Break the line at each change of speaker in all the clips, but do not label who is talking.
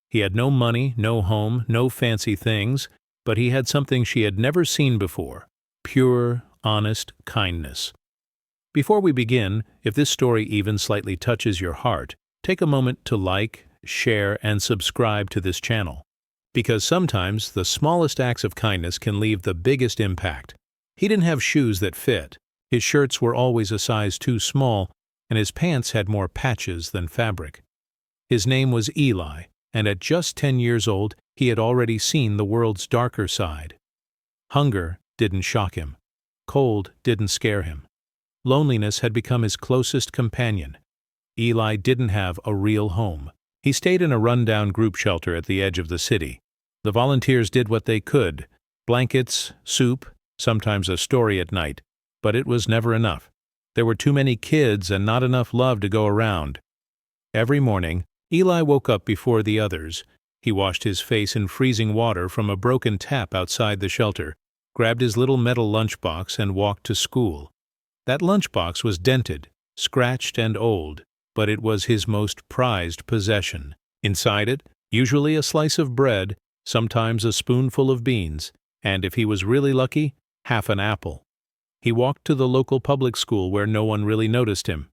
He had no money, no home, no fancy things, but he had something she had never seen before: pure, honest kindness. Before we begin, if this story even slightly touches your heart, take a moment to like, share, and subscribe to this channel. Because sometimes the smallest acts of kindness can leave the biggest impact. He didn't have shoes that fit, his shirts were always a size too small, and his pants had more patches than fabric. His name was Eli, and at just 10 years old, he had already seen the world's darker side. Hunger didn't shock him. Cold didn't scare him. Loneliness had become his closest companion. Eli didn't have a real home. He stayed in a rundown group shelter at the edge of the city. The volunteers did what they could: blankets, soup, sometimes a story at night, but it was never enough. There were too many kids and not enough love to go around. Every morning, Eli woke up before the others. He washed his face in freezing water from a broken tap outside the shelter, grabbed his little metal lunchbox, and walked to school. That lunchbox was dented, scratched, and old, but it was his most prized possession. Inside it, usually a slice of bread, sometimes a spoonful of beans, and if he was really lucky, half an apple. He walked to the local public school where no one really noticed him.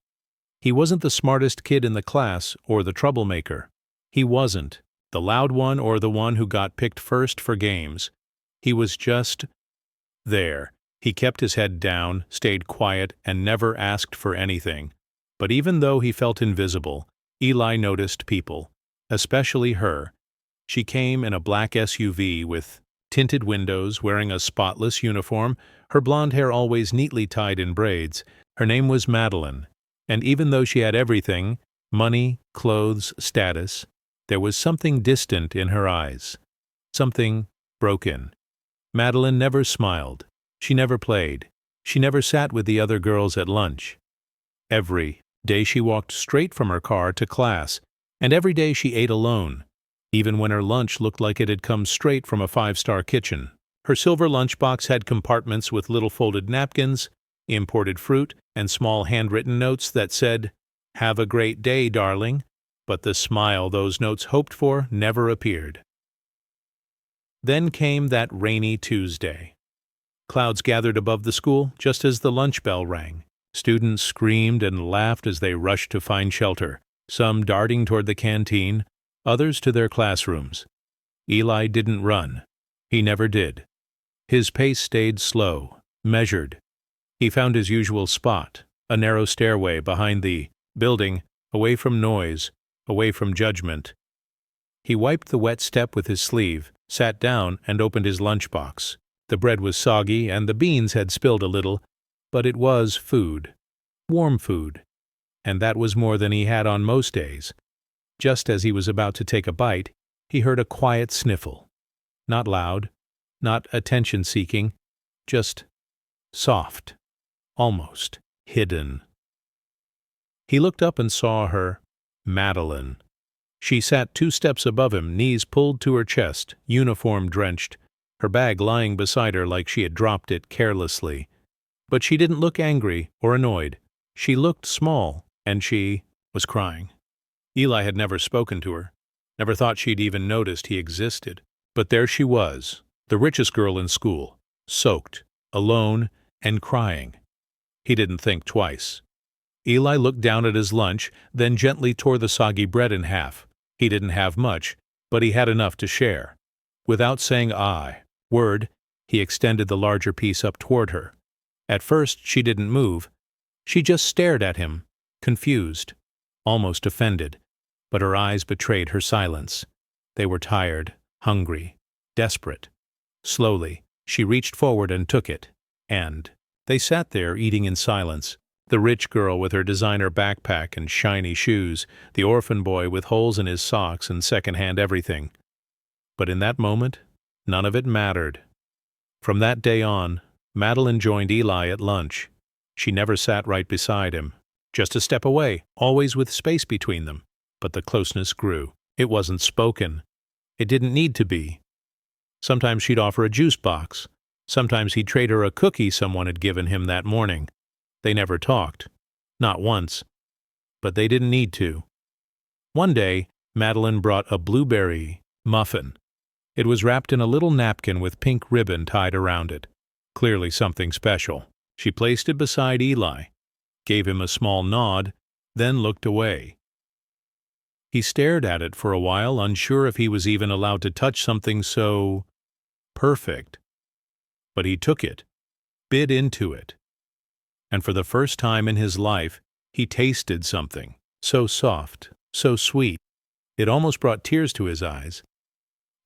He wasn't the smartest kid in the class or the troublemaker. He wasn't the loud one or the one who got picked first for games. He was just there. He kept his head down, stayed quiet, and never asked for anything. But even though he felt invisible, Eli noticed people, especially her. She came in a black SUV with tinted windows, wearing a spotless uniform, her blonde hair always neatly tied in braids. Her name was Madeline, and even though she had everything, money, clothes, status, there was something distant in her eyes, something broken. Madeline never smiled. She never played. She never sat with the other girls at lunch. Every day she walked straight from her car to class, and every day she ate alone, even when her lunch looked like it had come straight from a five-star kitchen. Her silver lunchbox had compartments with little folded napkins, imported fruit, and small handwritten notes that said, "Have a great day, darling," but the smile those notes hoped for never appeared. Then came that rainy Tuesday. Clouds gathered above the school just as the lunch bell rang. Students screamed and laughed as they rushed to find shelter, some darting toward the canteen, others to their classrooms. Eli didn't run. He never did. His pace stayed slow, measured. He found his usual spot, a narrow stairway behind the building, away from noise, away from judgment. He wiped the wet step with his sleeve, sat down, and opened his lunchbox. The bread was soggy and the beans had spilled a little, but it was food, warm food, and that was more than he had on most days. Just as he was about to take a bite, he heard a quiet sniffle. Not loud, not attention-seeking, just soft, almost hidden. He looked up and saw her, Madeline. She sat 2 steps above him, knees pulled to her chest, uniform drenched, her bag lying beside her like she had dropped it carelessly. But she didn't look angry or annoyed. She looked small, and she was crying. Eli had never spoken to her, never thought she'd even noticed he existed. But there she was, the richest girl in school, soaked, alone, and crying. He didn't think twice. Eli looked down at his lunch, then gently tore the soggy bread in half. He didn't have much, but he had enough to share. Without saying word, he extended the larger piece up toward her. At first, she didn't move. She just stared at him, confused, almost offended, but her eyes betrayed her silence. They were tired, hungry, desperate. Slowly, she reached forward and took it, and they sat there eating in silence. The rich girl with her designer backpack and shiny shoes, the orphan boy with holes in his socks and secondhand everything. But in that moment, none of it mattered. From that day on, Madeline joined Eli at lunch. She never sat right beside him, just a step away, always with space between them. But the closeness grew. It wasn't spoken. It didn't need to be. Sometimes she'd offer a juice box. Sometimes he'd trade her a cookie someone had given him that morning. They never talked. Not once. But they didn't need to. One day, Madeline brought a blueberry muffin. It was wrapped in a little napkin with pink ribbon tied around it. Clearly something special. She placed it beside Eli, gave him a small nod, then looked away. He stared at it for a while, unsure if he was even allowed to touch something so perfect. But he took it, bit into it, and for the first time in his life, he tasted something so soft, so sweet, it almost brought tears to his eyes.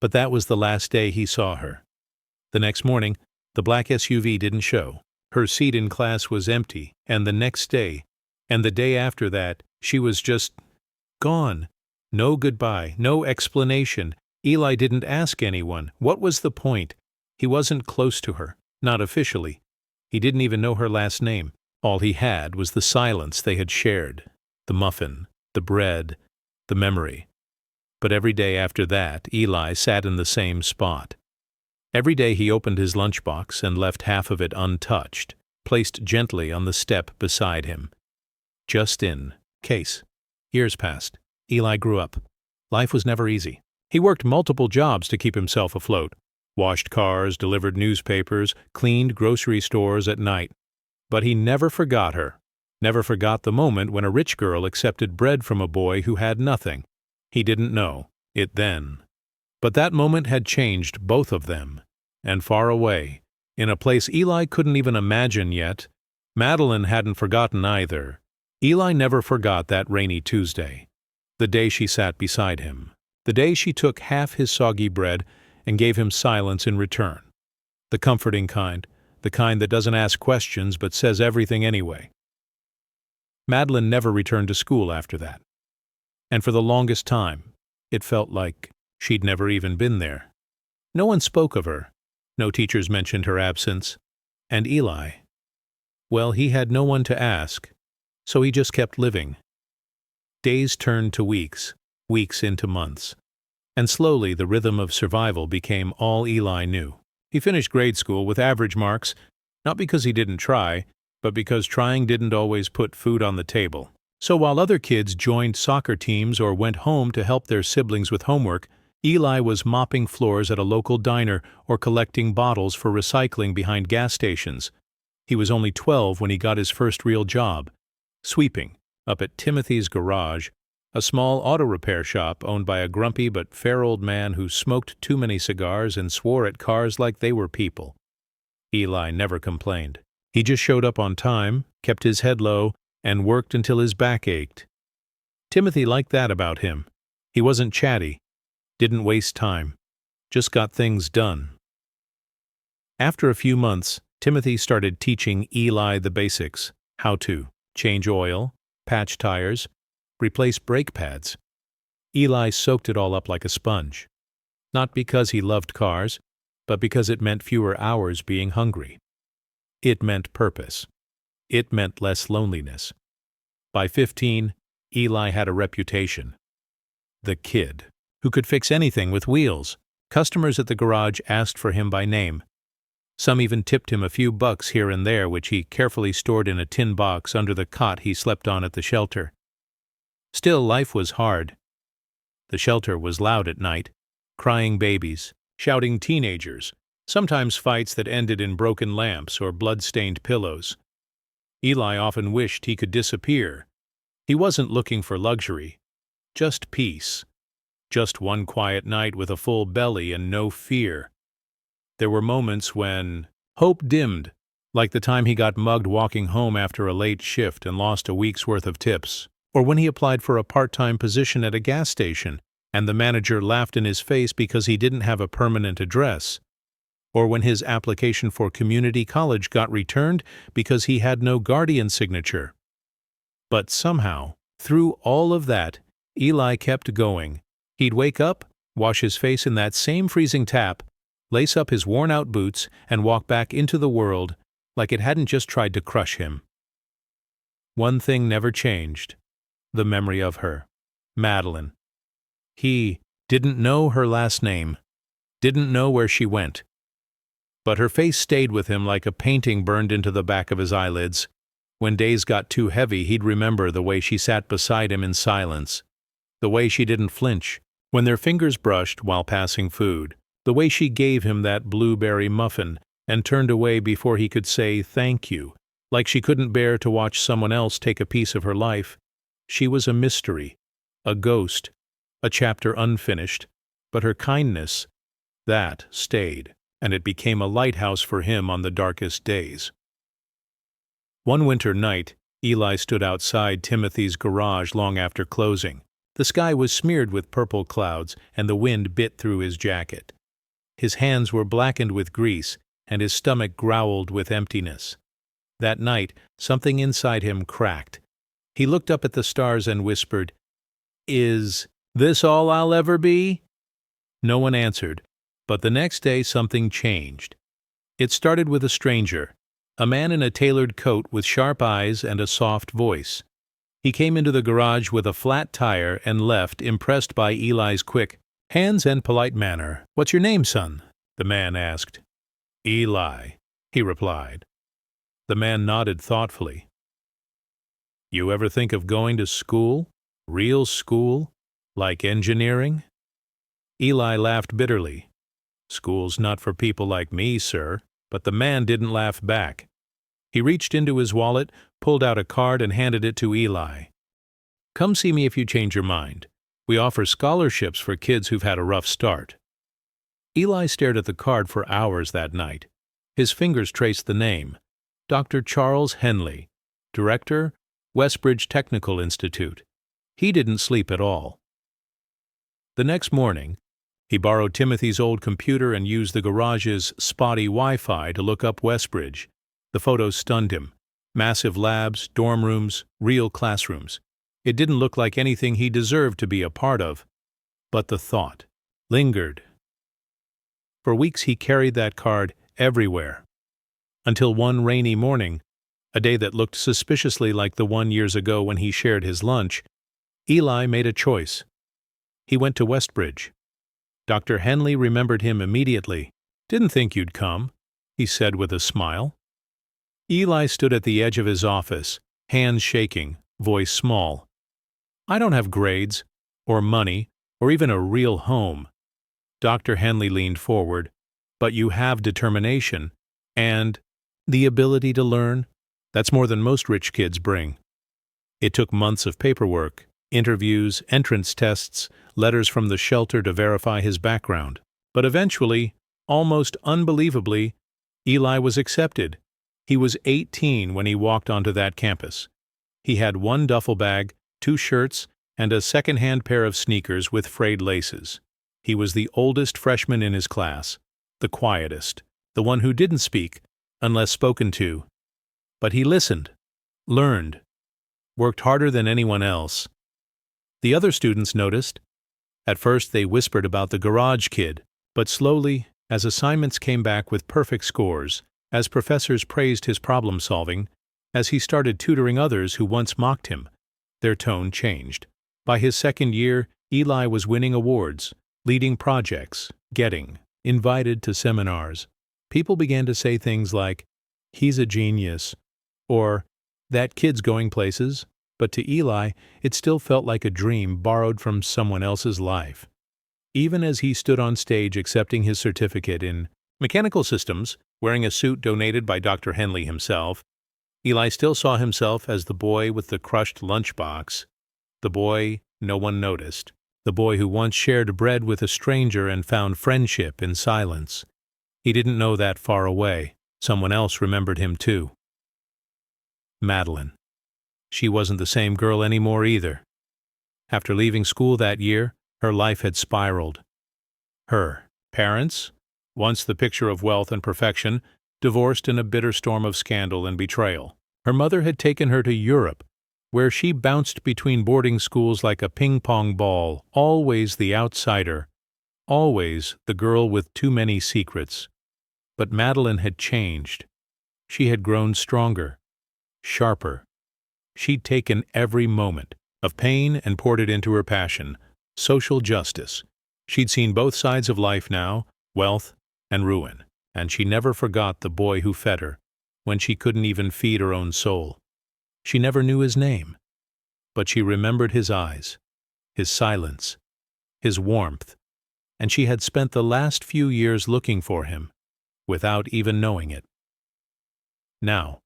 But that was the last day he saw her. The next morning, the black SUV didn't show. Her seat in class was empty, and the next day, and the day after that, she was just gone. No goodbye, no explanation. Eli didn't ask anyone. What was the point? He wasn't close to her, not officially. He didn't even know her last name. All he had was the silence they had shared, the muffin, the bread, the memory. But every day after that, Eli sat in the same spot. Every day he opened his lunchbox and left half of it untouched, placed gently on the step beside him. Just in case. Years passed. Eli grew up. Life was never easy. He worked multiple jobs to keep himself afloat. Washed cars, delivered newspapers, cleaned grocery stores at night. But he never forgot her. Never forgot the moment when a rich girl accepted bread from a boy who had nothing. He didn't know it then. But that moment had changed both of them. And far away, in a place Eli couldn't even imagine yet, Madeline hadn't forgotten either. Eli never forgot that rainy Tuesday. The day she sat beside him. The day she took half his soggy bread and gave him silence in return. The comforting kind, the kind that doesn't ask questions but says everything anyway. Madeline never returned to school after that. And for the longest time, it felt like she'd never even been there. No one spoke of her. No teachers mentioned her absence. And Eli, well, he had no one to ask, so he just kept living. Days turned to weeks, weeks into months. And slowly the rhythm of survival became all Eli knew. He finished grade school with average marks, not because he didn't try, but because trying didn't always put food on the table. So while other kids joined soccer teams or went home to help their siblings with homework, Eli was mopping floors at a local diner or collecting bottles for recycling behind gas stations. He was only 12 when he got his first real job, sweeping, up at Timothy's Garage, a small auto repair shop owned by a grumpy but fair old man who smoked too many cigars and swore at cars like they were people. Eli never complained. He just showed up on time, kept his head low, and worked until his back ached. Timothy liked that about him. He wasn't chatty, didn't waste time, just got things done. After a few months, Timothy started teaching Eli the basics: how to change oil, patch tires, replace brake pads. Eli soaked it all up like a sponge. Not because he loved cars, but because it meant fewer hours being hungry. It meant purpose. It meant less loneliness. By 15, Eli had a reputation. The kid who could fix anything with wheels. Customers at the garage asked for him by name. Some even tipped him a few bucks here and there, which he carefully stored in a tin box under the cot he slept on at the shelter. Still, life was hard. The shelter was loud at night. Crying babies, shouting teenagers, sometimes fights that ended in broken lamps or blood-stained pillows. Eli often wished he could disappear. He wasn't looking for luxury, just peace. Just one quiet night with a full belly and no fear. There were moments when hope dimmed, like the time he got mugged walking home after a late shift and lost a week's worth of tips, or when he applied for a part-time position at a gas station and the manager laughed in his face because he didn't have a permanent address, or when his application for community college got returned because he had no guardian signature. But somehow, through all of that, Eli kept going. He'd wake up, wash his face in that same freezing tap, lace up his worn-out boots, and walk back into the world like it hadn't just tried to crush him. One thing never changed: the memory of her, Madeline. He didn't know her last name, didn't know where she went. But her face stayed with him like a painting burned into the back of his eyelids. When days got too heavy, he'd remember the way she sat beside him in silence, The way she didn't flinch when their fingers brushed while passing food. The way she gave him that blueberry muffin and turned away before he could say thank you, like she couldn't bear to watch someone else take a piece of her life. She was a mystery, a ghost, a chapter unfinished, but her kindness, that stayed, and it became a lighthouse for him on the darkest days. One winter night, Eli stood outside Timothy's garage long after closing. The sky was smeared with purple clouds, and the wind bit through his jacket. His hands were blackened with grease, and his stomach growled with emptiness. That night, something inside him cracked. He looked up at the stars and whispered, "Is this all I'll ever be?" No one answered, but the next day something changed. It started with a stranger, a man in a tailored coat with sharp eyes and a soft voice. He came into the garage with a flat tire and left, impressed by Eli's quick hands and polite manner. "What's your name, son?" the man asked. "Eli," he replied. The man nodded thoughtfully. "You ever think of going to school? Real school? Like engineering?" Eli laughed bitterly. "School's not for people like me, sir." But the man didn't laugh back. He reached into his wallet, pulled out a card, and handed it to Eli. "Come see me if you change your mind. We offer scholarships for kids who've had a rough start." Eli stared at the card for hours that night. His fingers traced the name. Dr. Charles Henley, Director, Westbridge Technical Institute. He didn't sleep at all. The next morning, he borrowed Timothy's old computer and used the garage's spotty Wi-Fi to look up Westbridge. The photos stunned him. Massive labs, dorm rooms, real classrooms. It didn't look like anything he deserved to be a part of. But the thought lingered. For weeks he carried that card everywhere. Until one rainy morning, a day that looked suspiciously like the one years ago when he shared his lunch, Eli made a choice. He went to Westbridge. Dr. Henley remembered him immediately. "Didn't think you'd come," he said with a smile. Eli stood at the edge of his office, hands shaking, voice small. "I don't have grades, or money, or even a real home." Dr. Henley leaned forward. "But you have determination, and the ability to learn. That's more than most rich kids bring." It took months of paperwork, interviews, entrance tests, letters from the shelter to verify his background. But eventually, almost unbelievably, Eli was accepted. He was 18 when he walked onto that campus. He had one duffel bag, 2 shirts, and a second-hand pair of sneakers with frayed laces. He was the oldest freshman in his class, the quietest, the one who didn't speak unless spoken to. But he listened, learned, worked harder than anyone else. The other students noticed. At first they whispered about the garage kid, but slowly, as assignments came back with perfect scores, as professors praised his problem-solving, as he started tutoring others who once mocked him, their tone changed. By his second year, Eli was winning awards, leading projects, getting invited to seminars. People began to say things like, "He's a genius," or "That kid's going places." But to Eli, it still felt like a dream borrowed from someone else's life. Even as he stood on stage accepting his certificate in mechanical systems, wearing a suit donated by Dr. Henley himself, Eli still saw himself as the boy with the crushed lunchbox, the boy no one noticed, the boy who once shared bread with a stranger and found friendship in silence. He didn't know that far away. Someone else remembered him too. Madeline. She wasn't the same girl anymore either. After leaving school that year, her life had spiraled. Her parents, once the picture of wealth and perfection, divorced in a bitter storm of scandal and betrayal. Her mother had taken her to Europe, where she bounced between boarding schools like a ping-pong ball, always the outsider, always the girl with too many secrets. But Madeline had changed. She had grown stronger, sharper. She'd taken every moment of pain and poured it into her passion, social justice. She'd seen both sides of life now, wealth and ruin, and she never forgot the boy who fed her, when she couldn't even feed her own soul. She never knew his name, but she remembered his eyes, his silence, his warmth, and she had spent the last few years looking for him, without even knowing it. Now,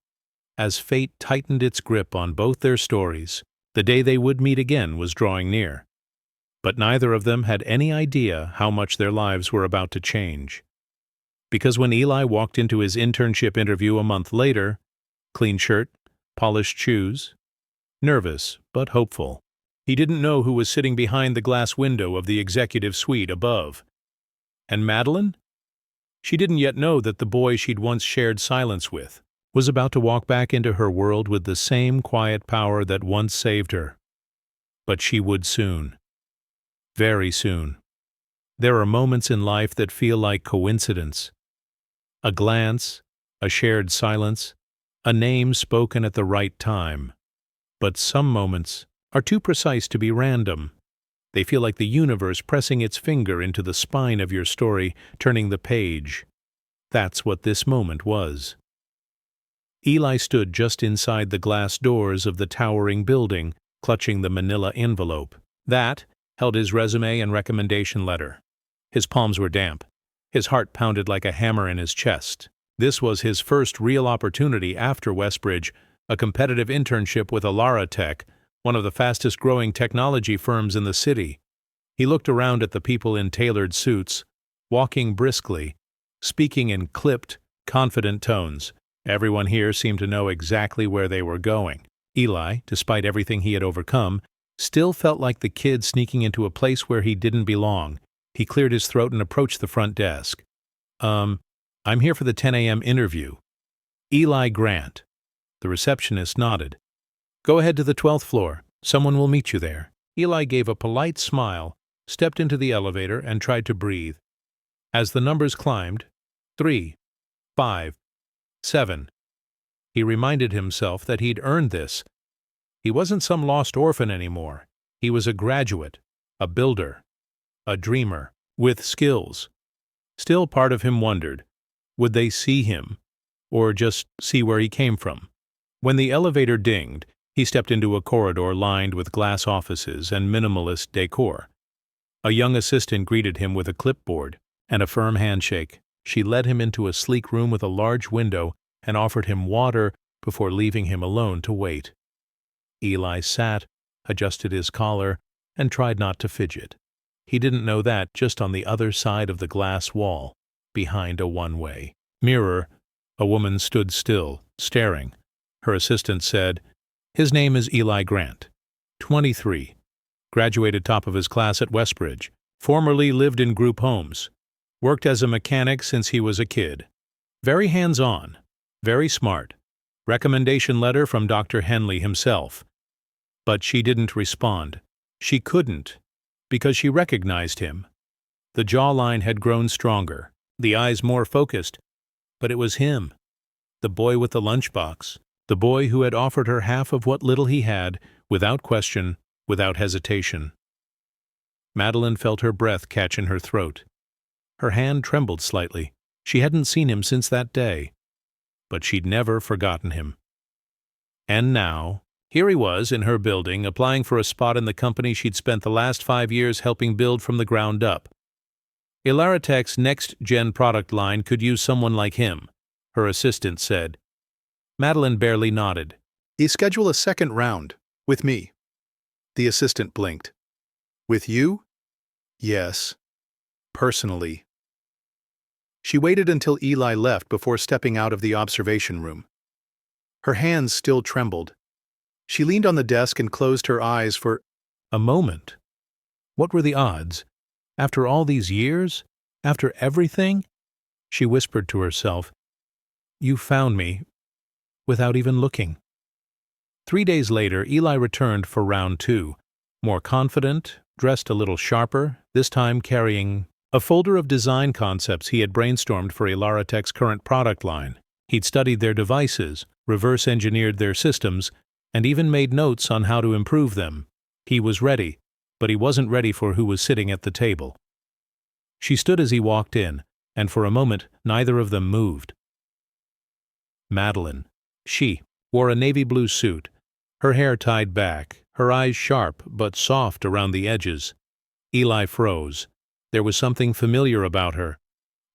as fate tightened its grip on both their stories, the day they would meet again was drawing near. But neither of them had any idea how much their lives were about to change. Because when Eli walked into his internship interview a month later, clean shirt, polished shoes, nervous but hopeful, he didn't know who was sitting behind the glass window of the executive suite above. And Madeline? She didn't yet know that the boy she'd once shared silence with was about to walk back into her world with the same quiet power that once saved her. But she would soon. Very soon. There are moments in life that feel like coincidence. A glance, a shared silence, a name spoken at the right time. But some moments are too precise to be random. They feel like the universe pressing its finger into the spine of your story, turning the page. That's what this moment was. Eli stood just inside the glass doors of the towering building, clutching the manila envelope. That held his resume and recommendation letter. His palms were damp. His heart pounded like a hammer in his chest. This was his first real opportunity after Westbridge, a competitive internship with Elara Tech, one of the fastest-growing technology firms in the city. He looked around at the people in tailored suits, walking briskly, speaking in clipped, confident tones. Everyone here seemed to know exactly where they were going. Eli, despite everything he had overcome, still felt like the kid sneaking into a place where he didn't belong. He cleared his throat and approached the front desk. I'm here for the 10 a.m. interview. Eli Grant. The receptionist nodded. Go ahead to the 12th floor. Someone will meet you there. Eli gave a polite smile, stepped into the elevator, and tried to breathe. As the numbers climbed, 3, 5, 7. He reminded himself that he'd earned this. He wasn't some lost orphan anymore. He was a graduate, a builder, a dreamer, with skills. Still, part of him wondered, would they see him, or just see where he came from? When the elevator dinged, he stepped into a corridor lined with glass offices and minimalist decor. A young assistant greeted him with a clipboard and a firm handshake. She led him into a sleek room with a large window and offered him water before leaving him alone to wait. Eli sat, adjusted his collar, and tried not to fidget. He didn't know that just on the other side of the glass wall, behind a one-way mirror, a woman stood still, staring. Her assistant said, "His name is Eli Grant, 23, graduated top of his class at Westbridge, formerly lived in group homes, worked as a mechanic since he was a kid. Very hands-on, very smart. Recommendation letter from Dr. Henley himself." But she didn't respond. She couldn't, because she recognized him. The jawline had grown stronger, the eyes more focused, but it was him, the boy with the lunchbox, the boy who had offered her half of what little he had, without question, without hesitation. Madeline felt her breath catch in her throat. Her hand trembled slightly. She hadn't seen him since that day, but she'd never forgotten him. And now, here he was in her building, applying for a spot in the company she'd spent the last 5 years helping build from the ground up. Elara Tech's next-gen product line could use someone like him, her assistant said. Madeline barely nodded.
Schedule a second round, with me. The assistant blinked. With you? Yes. Personally. She waited until Eli left before stepping out of the observation room. Her hands still trembled. She leaned on the desk and closed her eyes for
a moment. What were the odds? After all these years? After everything? She whispered to herself, "You found me," without even looking. 3 days later, Eli returned for round 2, more confident, dressed a little sharper, this time carrying a folder of design concepts he had brainstormed for Elara Tech's current product line. He'd studied their devices, reverse-engineered their systems, and even made notes on how to improve them. He was ready, but he wasn't ready for who was sitting at the table. She stood as he walked in, and for a moment neither of them moved. Madeline. She wore a navy blue suit, her hair tied back, her eyes sharp but soft around the edges. Eli froze. There was something familiar about her,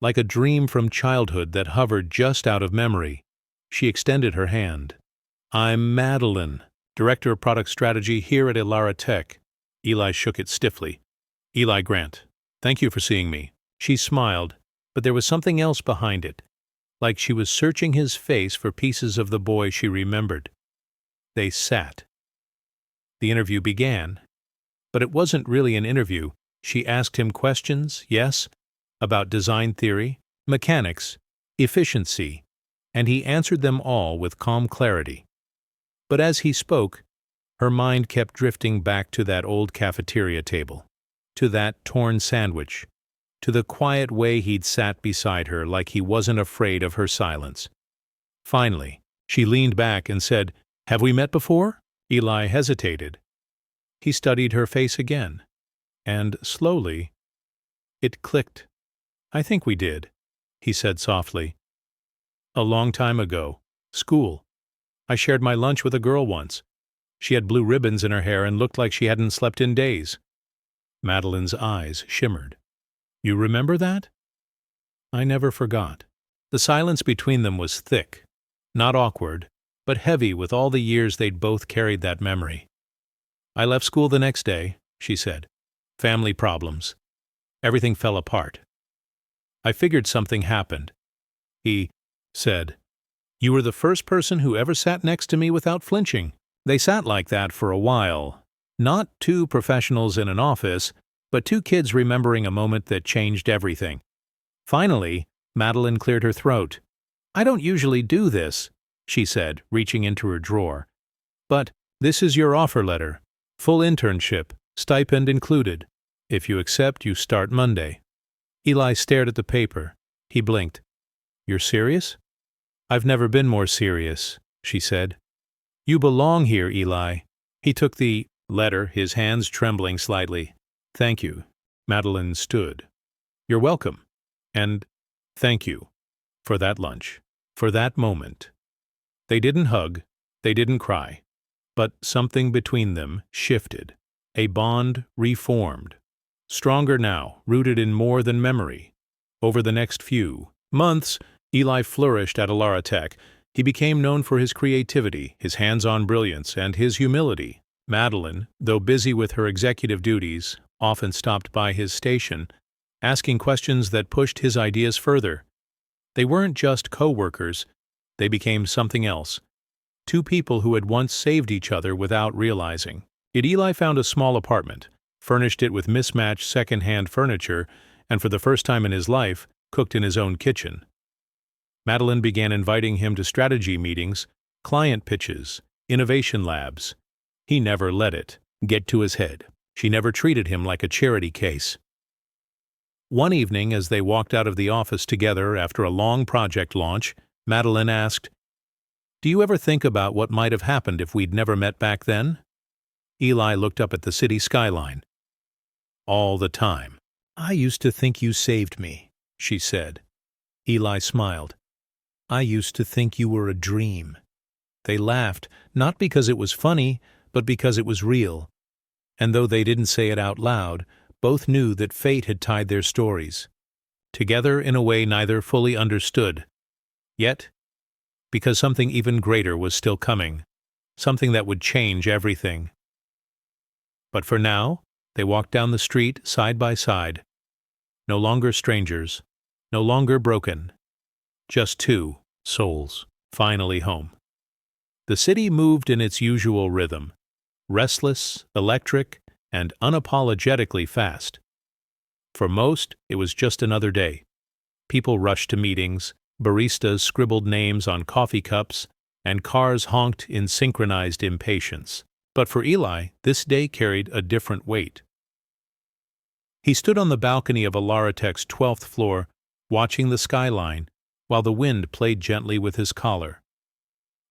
like a dream from childhood that hovered just out of memory. She extended her hand. "I'm Madeline, Director of Product Strategy here at Elara Tech." Eli shook it stiffly. "Eli Grant. Thank you for seeing me." She smiled, but there was something else behind it, like she was searching his face for pieces of the boy she remembered. They sat. The interview began. But it wasn't really an interview. She asked him questions, yes, about design theory, mechanics, efficiency, and he answered them all with calm clarity. But as he spoke, her mind kept drifting back to that old cafeteria table, to that torn sandwich, to the quiet way he'd sat beside her like he wasn't afraid of her silence. Finally, she leaned back and said, "Have we met before?" Eli hesitated. He studied her face again, and slowly, it clicked. "I think we did," he said softly. "A long time ago. School. I shared my lunch with a girl once. She had blue ribbons in her hair and looked like she hadn't slept in days." Madeline's eyes shimmered. "You remember that?" "I never forgot." The silence between them was thick, not awkward, but heavy with all the years they'd both carried that memory. "I left school the next day," she said. "Family problems. Everything fell apart. I figured something happened." He said, "You were the first person who ever sat next to me without flinching." They sat like that for a while. Not two professionals in an office, but two kids remembering a moment that changed everything. Finally, Madeline cleared her throat. "I don't usually do this," she said, reaching into her drawer. "But this is your offer letter. Full internship, stipend included. If you accept, you start Monday." Eli stared at the paper. He blinked. "You're serious?" "I've never been more serious," she said. "You belong here, Eli." He took the letter, his hands trembling slightly. "Thank you." Madeline stood. "You're welcome. And thank you for that lunch, for that moment." They didn't hug, they didn't cry, but something between them shifted. A bond reformed. Stronger now, rooted in more than memory. Over the next few months, Eli flourished at Elara Tech. He became known for his creativity, his hands-on brilliance, and his humility. Madeline, though busy with her executive duties, often stopped by his station, asking questions that pushed his ideas further. They weren't just co-workers, they became something else. Two people who had once saved each other without realizing. Eli found a small apartment, furnished it with mismatched second-hand furniture, and for the first time in his life, cooked in his own kitchen. Madeline began inviting him to strategy meetings, client pitches, innovation labs. He never let it get to his head. She never treated him like a charity case. One evening, as they walked out of the office together after a long project launch, Madeline asked, "Do you ever think about what might have happened if we'd never met back then?" Eli looked up at the city skyline. "All the time." "I used to think you saved me," she said. Eli smiled. "I used to think you were a dream." They laughed, not because it was funny, but because it was real. And though they didn't say it out loud, both knew that fate had tied their stories together in a way neither fully understood. Yet, because something even greater was still coming, something that would change everything. But for now, they walked down the street side by side. No longer strangers, no longer broken. Just two souls, finally home. The city moved in its usual rhythm, restless, electric, and unapologetically fast. For most, it was just another day. People rushed to meetings, baristas scribbled names on coffee cups, and cars honked in synchronized impatience. But for Eli, this day carried a different weight. He stood on the balcony of Elara Tech's 12th floor, watching the skyline, while the wind played gently with his collar.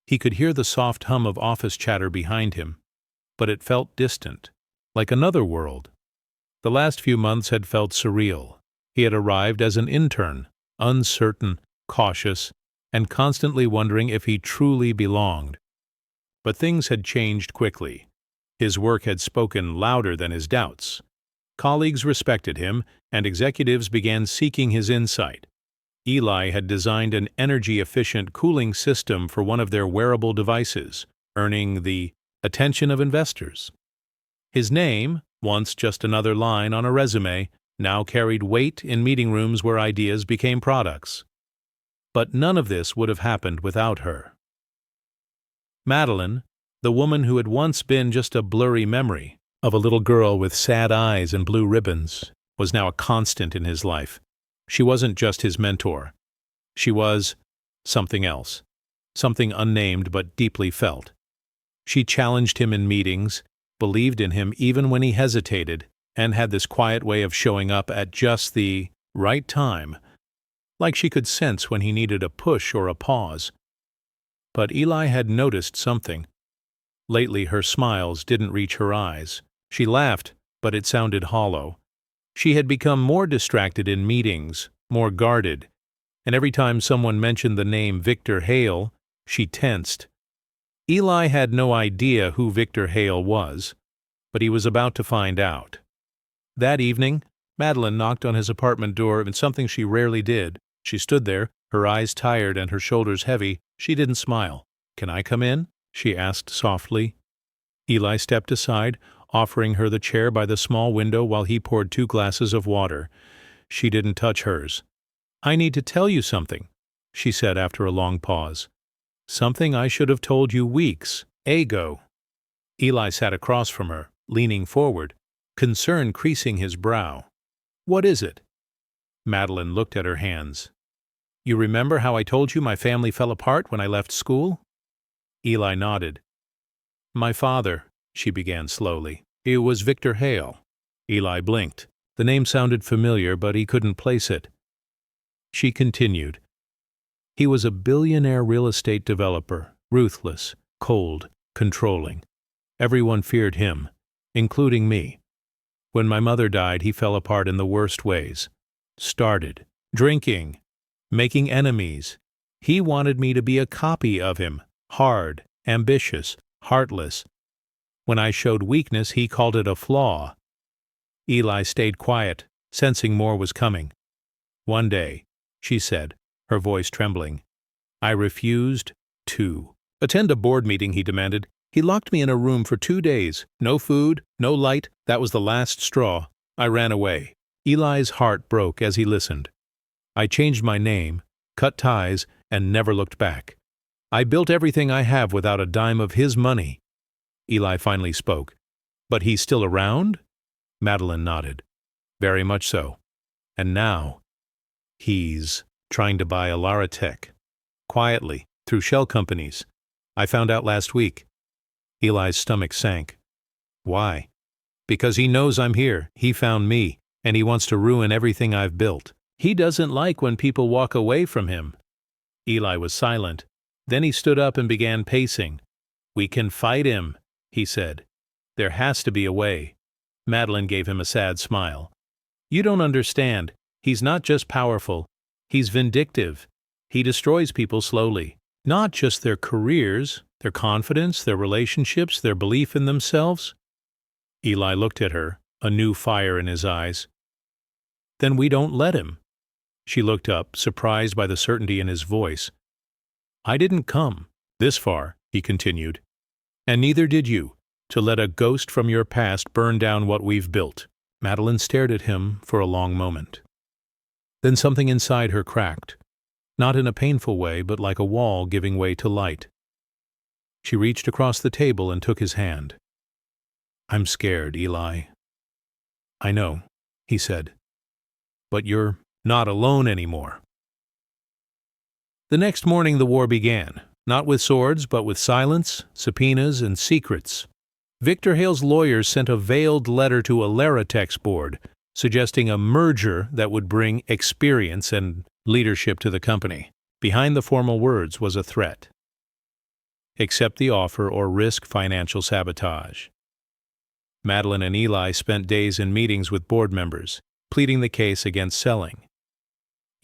He could hear the soft hum of office chatter behind him, but it felt distant, like another world. The last few months had felt surreal. He had arrived as an intern, uncertain, cautious, and constantly wondering if he truly belonged. But things had changed quickly. His work had spoken louder than his doubts. Colleagues respected him, and executives began seeking his insight. Eli had designed an energy-efficient cooling system for one of their wearable devices, earning the attention of investors. His name, once just another line on a resume, now carried weight in meeting rooms where ideas became products. But none of this would have happened without her. Madeline, the woman who had once been just a blurry memory of a little girl with sad eyes and blue ribbons, was now a constant in his life. She wasn't just his mentor. She was something else, something unnamed but deeply felt. She challenged him in meetings, believed in him even when he hesitated, and had this quiet way of showing up at just the right time, like she could sense when he needed a push or a pause. But Eli had noticed something. Lately her smiles didn't reach her eyes. She laughed, but it sounded hollow. She had become more distracted in meetings, more guarded, and every time someone mentioned the name Victor Hale, she tensed. Eli had no idea who Victor Hale was, but he was about to find out. That evening, Madeline knocked on his apartment door in something she rarely did. She stood there, her eyes tired and her shoulders heavy. She didn't smile. "Can I come in?" she asked softly. Eli stepped aside, offering her the chair by the small window while he poured 2 glasses of water. She didn't touch hers. "I need to tell you something," she said after a long pause. "Something I should have told you weeks ago." Eli sat across from her, leaning forward, concern creasing his brow. "What is it?" Madeline looked at her hands. "You remember how I told you my family fell apart when I left school?" Eli nodded. "My father," she began slowly. "He was Victor Hale." Eli blinked. The name sounded familiar, but he couldn't place it. She continued. "He was a billionaire real estate developer, ruthless, cold, controlling. Everyone feared him, including me. When my mother died, he fell apart in the worst ways. Started drinking, making enemies. He wanted me to be a copy of him, hard, ambitious, heartless. When I showed weakness, he called it a flaw." Eli stayed quiet, sensing more was coming. "One day," she said, her voice trembling, "I refused to attend a board meeting he demanded. He locked me in a room for 2 days. No food, no light. That was the last straw. I ran away." Eli's heart broke as he listened. "I changed my name, cut ties, and never looked back. I built everything I have without a dime of his money." Eli finally spoke. "But he's still around?" Madeline nodded. "Very much so. And now he's trying to buy Alaratech. Quietly, through shell companies. I found out last week." Eli's stomach sank. "Why?" "Because he knows I'm here. He found me, and he wants to ruin everything I've built. He doesn't like when people walk away from him." Eli was silent. Then he stood up and began pacing. "We can fight him," he said. "There has to be a way." Madeline gave him a sad smile. "You don't understand. He's not just powerful. He's vindictive. He destroys people slowly. Not just their careers, their confidence, their relationships, their belief in themselves." Eli looked at her, a new fire in his eyes. "Then we don't let him." She looked up, surprised by the certainty in his voice. "I didn't come this far," he continued, "and neither did you, to let a ghost from your past burn down what we've built." Madeline stared at him for a long moment. Then something inside her cracked, not in a painful way, but like a wall giving way to light. She reached across the table and took his hand. "I'm scared, Eli." "I know," he said. "But you're not alone anymore." The next morning the war began, not with swords, but with silence, subpoenas, and secrets. Victor Hale's lawyers sent a veiled letter to Alaratech's board, suggesting a merger that would bring experience and leadership to the company. Behind the formal words was a threat. Accept the offer or risk financial sabotage. Madeline and Eli spent days in meetings with board members, pleading the case against selling.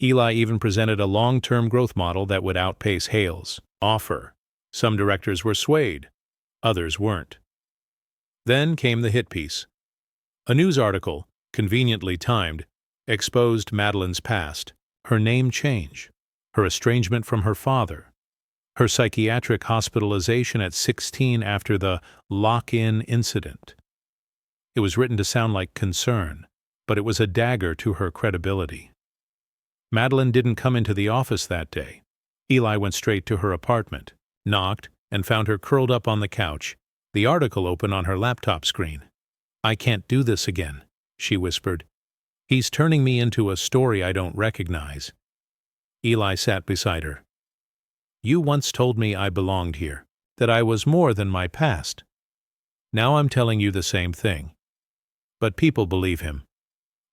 Eli even presented a long-term growth model that would outpace Hale's offer. Some directors were swayed, others weren't. Then came the hit piece. A news article, conveniently timed, exposed Madeline's past, her name change, her estrangement from her father, her psychiatric hospitalization at 16 after the lock-in incident. It was written to sound like concern, but it was a dagger to her credibility. Madeline didn't come into the office that day. Eli went straight to her apartment, knocked, and found her curled up on the couch, the article open on her laptop screen. "I can't do this again," she whispered. "He's turning me into a story I don't recognize." Eli sat beside her. "You once told me I belonged here, that I was more than my past. Now I'm telling you the same thing. But people believe him.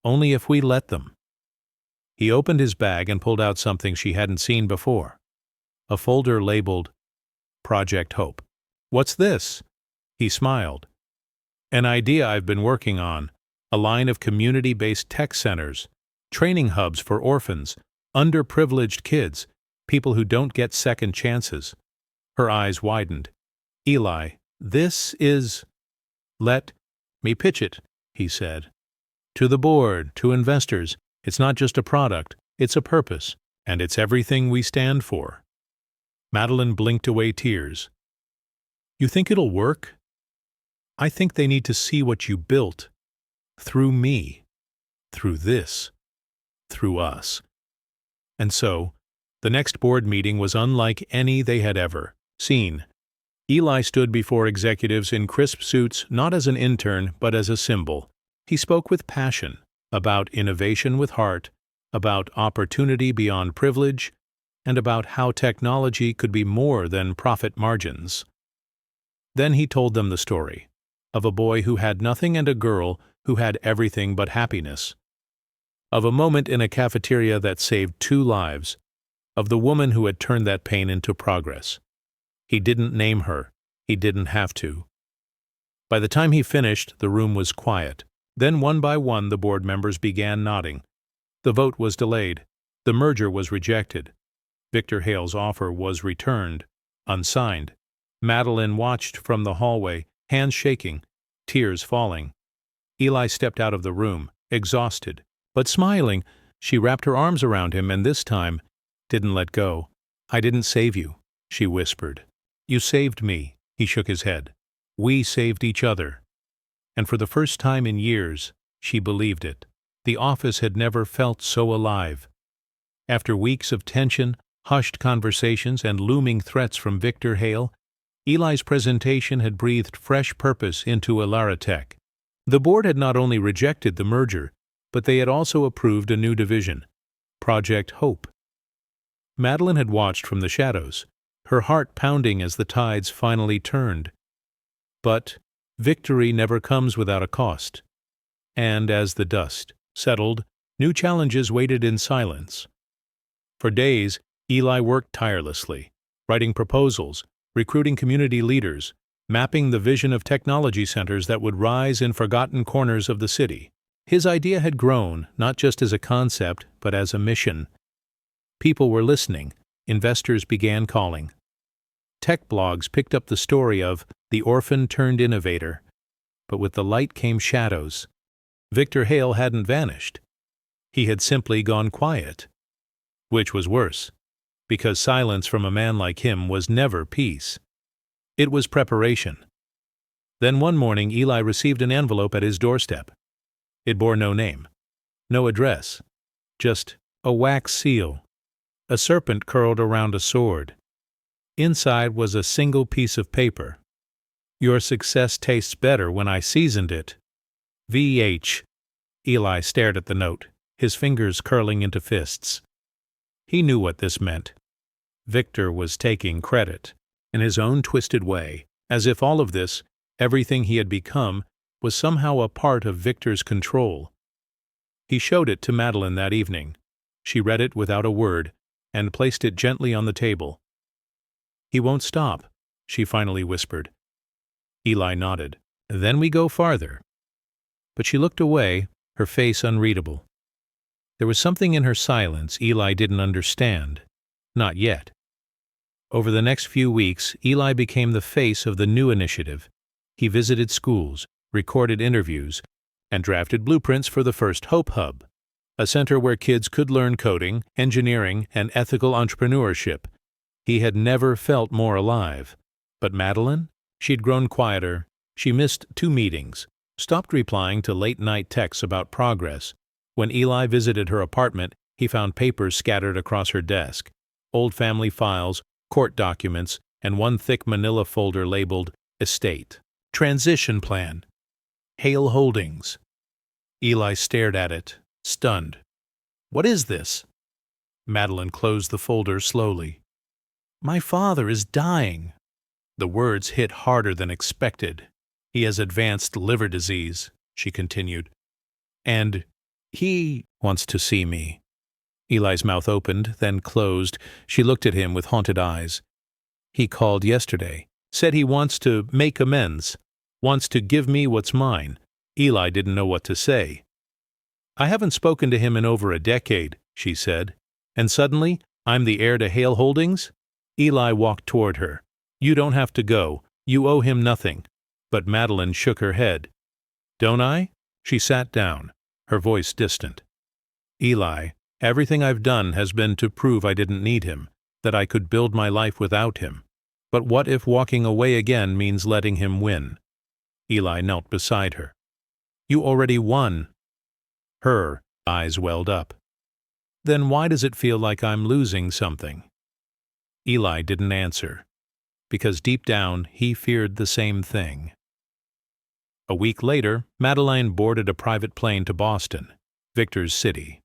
Only if we let them." He opened his bag and pulled out something she hadn't seen before. A folder labeled Project Hope. "What's this?" He smiled. "An idea I've been working on, a line of community-based tech centers, training hubs for orphans, underprivileged kids, people who don't get second chances." Her eyes widened. "Eli, this is—" "Let me pitch it," he said. "To the board, to investors. It's not just a product, it's a purpose, and it's everything we stand for." Madeline blinked away tears. "You think it'll work?" "I think they need to see what you built. Through me. Through this. Through us." And so, the next board meeting was unlike any they had ever seen. Eli stood before executives in crisp suits, not as an intern, but as a symbol. He spoke with passion about innovation with heart, about opportunity beyond privilege, and about how technology could be more than profit margins. Then he told them the story of a boy who had nothing and a girl who had everything but happiness, of a moment in a cafeteria that saved 2 lives, of the woman who had turned that pain into progress. He didn't name her. He didn't have to. By the time he finished, the room was quiet. Then one by one the board members began nodding. The vote was delayed. The merger was rejected. Victor Hale's offer was returned, unsigned. Madeline watched from the hallway, hands shaking, tears falling. Eli stepped out of the room, exhausted, but smiling. She wrapped her arms around him and this time didn't let go. "I didn't save you," she whispered. "You saved me." He shook his head. "We saved each other." And for the first time in years, she believed it. The office had never felt so alive. After weeks of tension, hushed conversations, and looming threats from Victor Hale, Eli's presentation had breathed fresh purpose into Alaratech. The board had not only rejected the merger, but they had also approved a new division, Project Hope. Madeline had watched from the shadows, her heart pounding as the tides finally turned. But victory never comes without a cost. And as the dust settled, new challenges waited in silence. For days, Eli worked tirelessly, writing proposals, recruiting community leaders, mapping the vision of technology centers that would rise in forgotten corners of the city. His idea had grown, not just as a concept, but as a mission. People were listening. Investors began calling. Tech blogs picked up the story of the orphan turned innovator. But with the light came shadows. Victor Hale hadn't vanished. He had simply gone quiet. Which was worse, because silence from a man like him was never peace. It was preparation. Then one morning Eli received an envelope at his doorstep. It bore no name, no address, just a wax seal, a serpent curled around a sword. Inside was a single piece of paper. "Your success tastes better when I seasoned it. VH." Eli stared at the note, his fingers curling into fists. He knew what this meant. Victor was taking credit, in his own twisted way, as if all of this, everything he had become, was somehow a part of Victor's control. He showed it to Madeline that evening. She read it without a word, and placed it gently on the table. "He won't stop," she finally whispered. Eli nodded. "Then we go farther." But she looked away, her face unreadable. There was something in her silence Eli didn't understand. Not yet. Over the next few weeks, Eli became the face of the new initiative. He visited schools, recorded interviews, and drafted blueprints for the first Hope Hub, a center where kids could learn coding, engineering, and ethical entrepreneurship. He had never felt more alive. But Madeline? She'd grown quieter. She missed 2 meetings, stopped replying to late-night texts about progress. When Eli visited her apartment, he found papers scattered across her desk, old family files, court documents, and one thick manila folder labeled Estate. Transition Plan. Hale Holdings. Eli stared at it, stunned. What is this? Madeline closed the folder slowly. My father is dying. The words hit harder than expected. He has advanced liver disease, she continued. And he wants to see me. Eli's mouth opened, then closed. She looked at him with haunted eyes. He called yesterday, said he wants to make amends, wants to give me what's mine. Eli didn't know what to say. I haven't spoken to him in over a decade, she said. And suddenly, I'm the heir to Hale Holdings? Eli walked toward her. You don't have to go. You owe him nothing. But Madeline shook her head. Don't I? She sat down, her voice distant. Eli, everything I've done has been to prove I didn't need him, that I could build my life without him. But what if walking away again means letting him win? Eli knelt beside her. You already won. Her eyes welled up. Then why does it feel like I'm losing something? Eli didn't answer, because deep down he feared the same thing. A week later, Madeline boarded a private plane to Boston, Victor's city.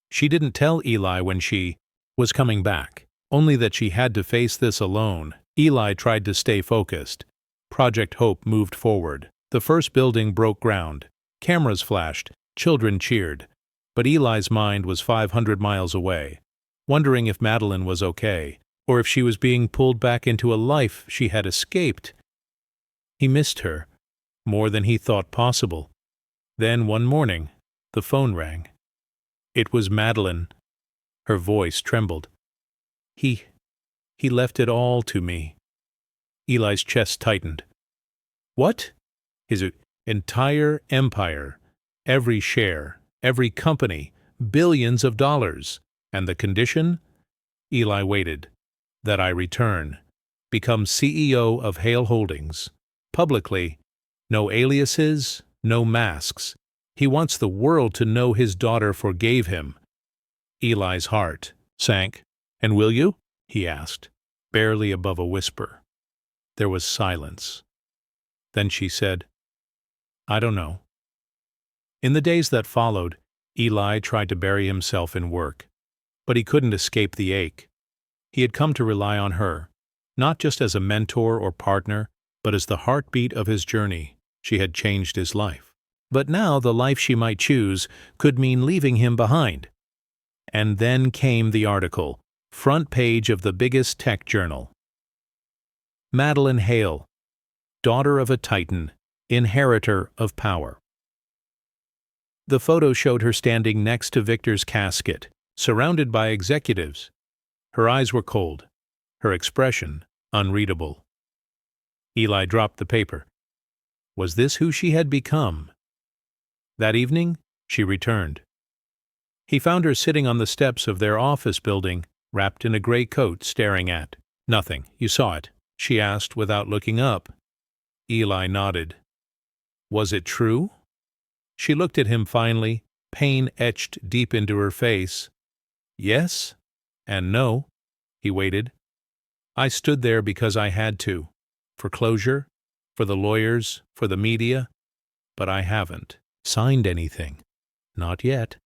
She didn't tell Eli when she was coming back, only that she had to face this alone. Eli tried to stay focused. Project Hope moved forward. The first building broke ground. Cameras flashed. Children cheered. But Eli's mind was 500 miles away, wondering if Madeline was okay, or if she was being pulled back into a life she had escaped. He missed her, more than he thought possible. Then one morning, the phone rang. It was Madeline. Her voice trembled. He left it all to me. Eli's chest tightened. What? His entire empire, every share, every company, billions of dollars. And the condition? Eli waited. That I return, become CEO of Hale Holdings. Publicly, no aliases, no masks. He wants the world to know his daughter forgave him. Eli's heart sank. And will you? He asked, barely above a whisper. There was silence. Then she said, I don't know. In the days that followed, Eli tried to bury himself in work, but he couldn't escape the ache. He had come to rely on her, not just as a mentor or partner, but as the heartbeat of his journey. She had changed his life. But now the life she might choose could mean leaving him behind. And then came the article, front page of the biggest tech journal. Madeline Hale, daughter of a titan, inheritor of power. The photo showed her standing next to Victor's casket, surrounded by executives. Her eyes were cold, her expression unreadable. Eli dropped the paper. Was this who she had become? That evening, she returned. He found her sitting on the steps of their office building, wrapped in a gray coat, staring at nothing. You saw it, she asked without looking up. Eli nodded. Was it true? She looked at him finally, pain etched deep into her face. Yes and no. He waited. I stood there because I had to. For closure, for the lawyers, for the media. But I haven't signed anything. Not yet.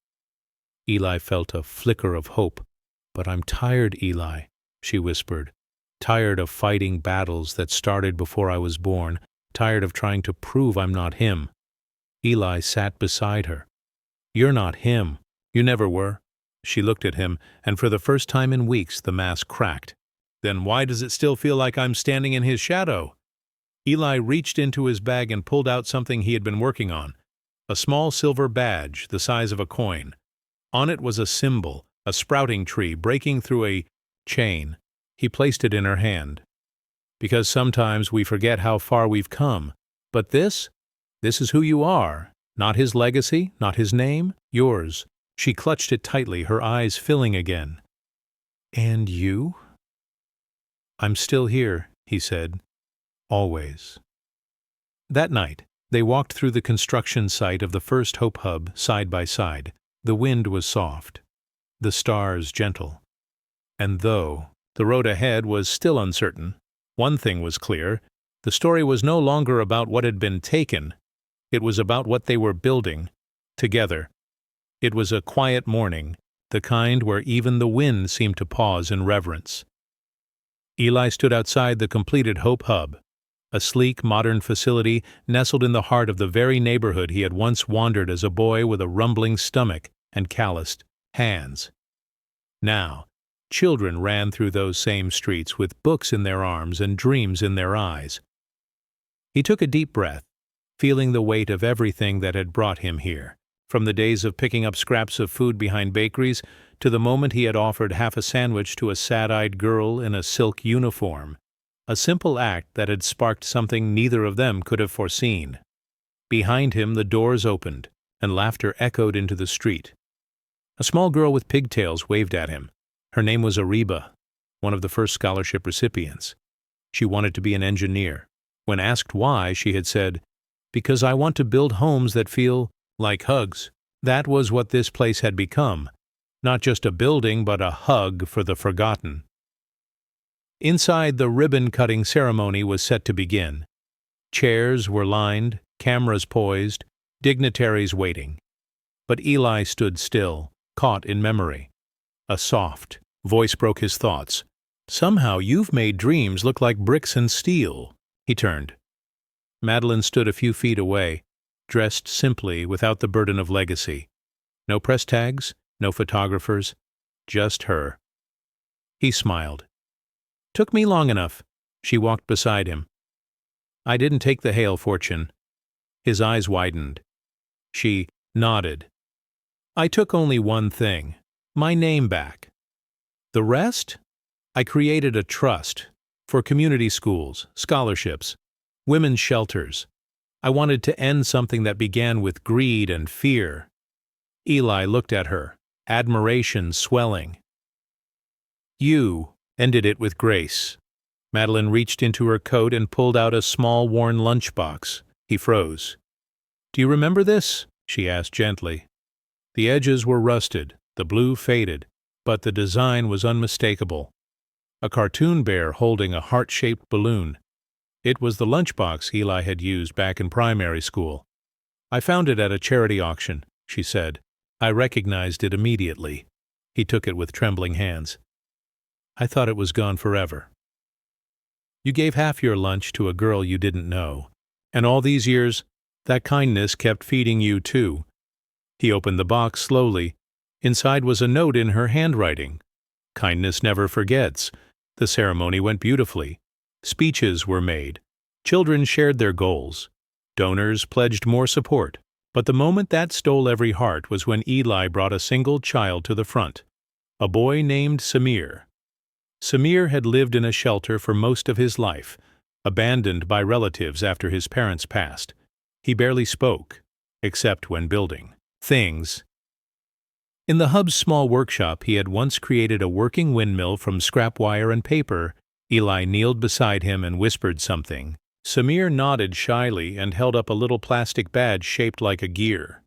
Eli felt a flicker of hope. But I'm tired, Eli, she whispered. Tired of fighting battles that started before I was born. Tired of trying to prove I'm not him. Eli sat beside her. You're not him. You never were. She looked at him, and for the first time in weeks the mask cracked. Then why does it still feel like I'm standing in his shadow? Eli reached into his bag and pulled out something he had been working on. A small silver badge the size of a coin. On it was a symbol, a sprouting tree breaking through a chain. He placed it in her hand. Because sometimes we forget how far we've come, But this is who you are. Not his legacy, not his name, yours. She clutched it tightly, her eyes filling again. And you? I'm still here, he said. Always. That night, they walked through the construction site of the first Hope Hub side by side. The wind was soft, the stars gentle. And though the road ahead was still uncertain, one thing was clear: the story was no longer about what had been taken. It was about what they were building, together. It was a quiet morning, the kind where even the wind seemed to pause in reverence. Eli stood outside the completed Hope Hub, a sleek, modern facility nestled in the heart of the very neighborhood he had once wandered as a boy with a rumbling stomach and calloused hands. Now, children ran through those same streets with books in their arms and dreams in their eyes. He took a deep breath, feeling the weight of everything that had brought him here, from the days of picking up scraps of food behind bakeries to the moment he had offered half a sandwich to a sad-eyed girl in a silk uniform, a simple act that had sparked something neither of them could have foreseen. Behind him the doors opened, and laughter echoed into the street. A small girl with pigtails waved at him. Her name was Ariba, one of the first scholarship recipients. She wanted to be an engineer. When asked why, she had said, "Because I want to build homes that feel like hugs." That was what this place had become. Not just a building, but a hug for the forgotten. Inside, the ribbon-cutting ceremony was set to begin. Chairs were lined, cameras poised, dignitaries waiting. But Eli stood still, caught in memory. A soft voice broke his thoughts. "Somehow you've made dreams look like bricks and steel." He turned. Madeline stood a few feet away, dressed simply without the burden of legacy. No press tags, no photographers, just her. He smiled. "Took me long enough." She walked beside him. "I didn't take the hail fortune." His eyes widened. She nodded. "I took only one thing, my name back. The rest? I created a trust for community schools, scholarships, women's shelters. I wanted to end something that began with greed and fear." Eli looked at her, admiration swelling. "You ended it with grace." Madeline reached into her coat and pulled out a small worn lunchbox. He froze. "Do you remember this?" she asked gently. The edges were rusted, the blue faded, but the design was unmistakable. A cartoon bear holding a heart-shaped balloon. It was the lunchbox Eli had used back in primary school. "I found it at a charity auction," she said. "I recognized it immediately." He took it with trembling hands. "I thought it was gone forever." "You gave half your lunch to a girl you didn't know. And all these years, that kindness kept feeding you too." He opened the box slowly. Inside was a note in her handwriting. "Kindness never forgets." The ceremony went beautifully. Speeches were made. Children shared their goals. Donors pledged more support. But the moment that stole every heart was when Eli brought a single child to the front. A boy named Samir. Samir had lived in a shelter for most of his life, abandoned by relatives after his parents passed. He barely spoke, except when building things. In the hub's small workshop, he had once created a working windmill from scrap wire and paper. Eli kneeled beside him and whispered something. Samir nodded shyly and held up a little plastic badge shaped like a gear.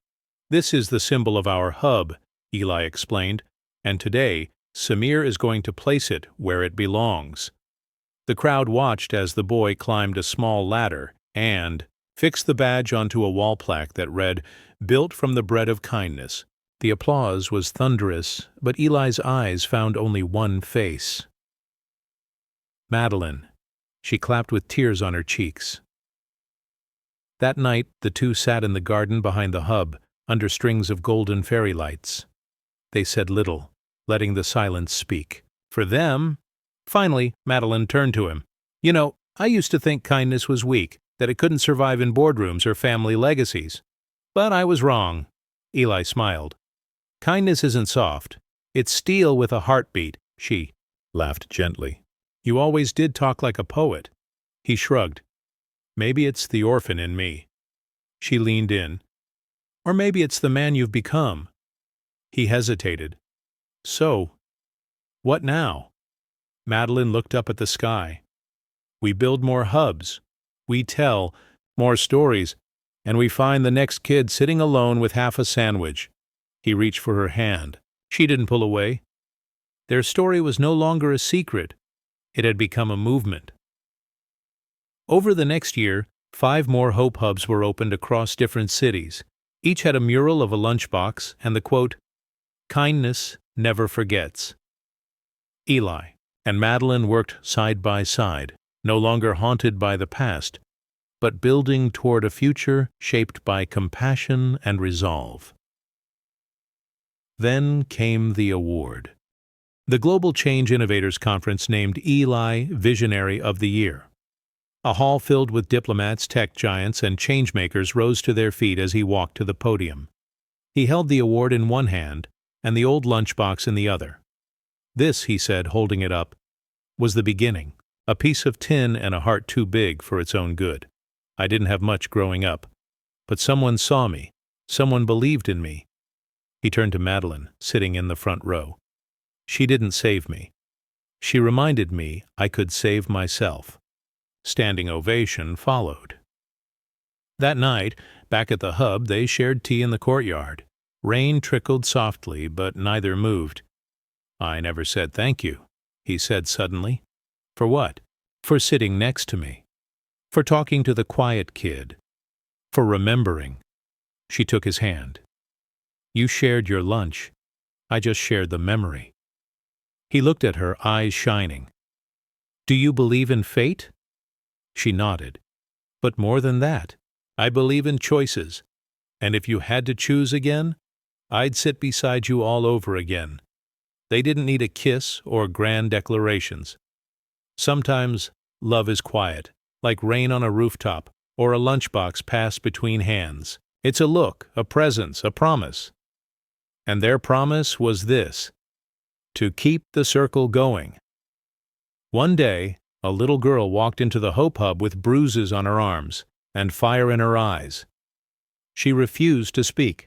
"This is the symbol of our hub," Eli explained, "and today, Samir is going to place it where it belongs." The crowd watched as the boy climbed a small ladder and fixed the badge onto a wall plaque that read, "Built from the bread of kindness." The applause was thunderous, but Eli's eyes found only one face. Madeline. She clapped with tears on her cheeks. That night, the two sat in the garden behind the hub, under strings of golden fairy lights. They said little, letting the silence speak. For them. Finally, Madeline turned to him. "You know, I used to think kindness was weak, that it couldn't survive in boardrooms or family legacies. But I was wrong." Eli smiled. "Kindness isn't soft. It's steel with a heartbeat." She laughed gently. "You always did talk like a poet." He shrugged. Maybe it's the orphan in me. She leaned in. Or maybe it's the man you've become. He hesitated. So, what now? Madeline looked up at the sky. We build more hubs. We tell more stories. And we find the next kid sitting alone with half a sandwich. He reached for her hand. She didn't pull away. Their story was no longer a secret. It had become a movement. Over the next year, 5 more Hope Hubs were opened across different cities. Each had a mural of a lunchbox and the quote, "Kindness never forgets." Eli and Madeline worked side by side, no longer haunted by the past, but building toward a future shaped by compassion and resolve. Then came the award. The Global Change Innovators Conference named Eli Visionary of the Year. A hall filled with diplomats, tech giants, and changemakers rose to their feet as he walked to the podium. He held the award in one hand and the old lunchbox in the other. This, he said, holding it up, was the beginning, a piece of tin and a heart too big for its own good. I didn't have much growing up, but someone saw me, someone believed in me. He turned to Madeline, sitting in the front row. She didn't save me. She reminded me I could save myself. Standing ovation followed. That night, back at the hub, they shared tea in the courtyard. Rain trickled softly, but neither moved. I never said thank you, he said suddenly. For what? For sitting next to me. For talking to the quiet kid. For remembering. She took his hand. You shared your lunch. I just shared the memory. He looked at her, eyes shining. Do you believe in fate? She nodded. But more than that, I believe in choices. And if you had to choose again, I'd sit beside you all over again. They didn't need a kiss or grand declarations. Sometimes love is quiet, like rain on a rooftop or a lunchbox passed between hands. It's a look, a presence, a promise. And their promise was this: to keep the circle going. One day, a little girl walked into the Hope Hub with bruises on her arms and fire in her eyes. She refused to speak,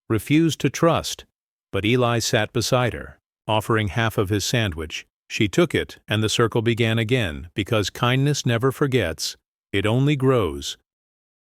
refused to trust, but Eli sat beside her, offering half of his sandwich. She took it, and the circle began again, because kindness never forgets, it only grows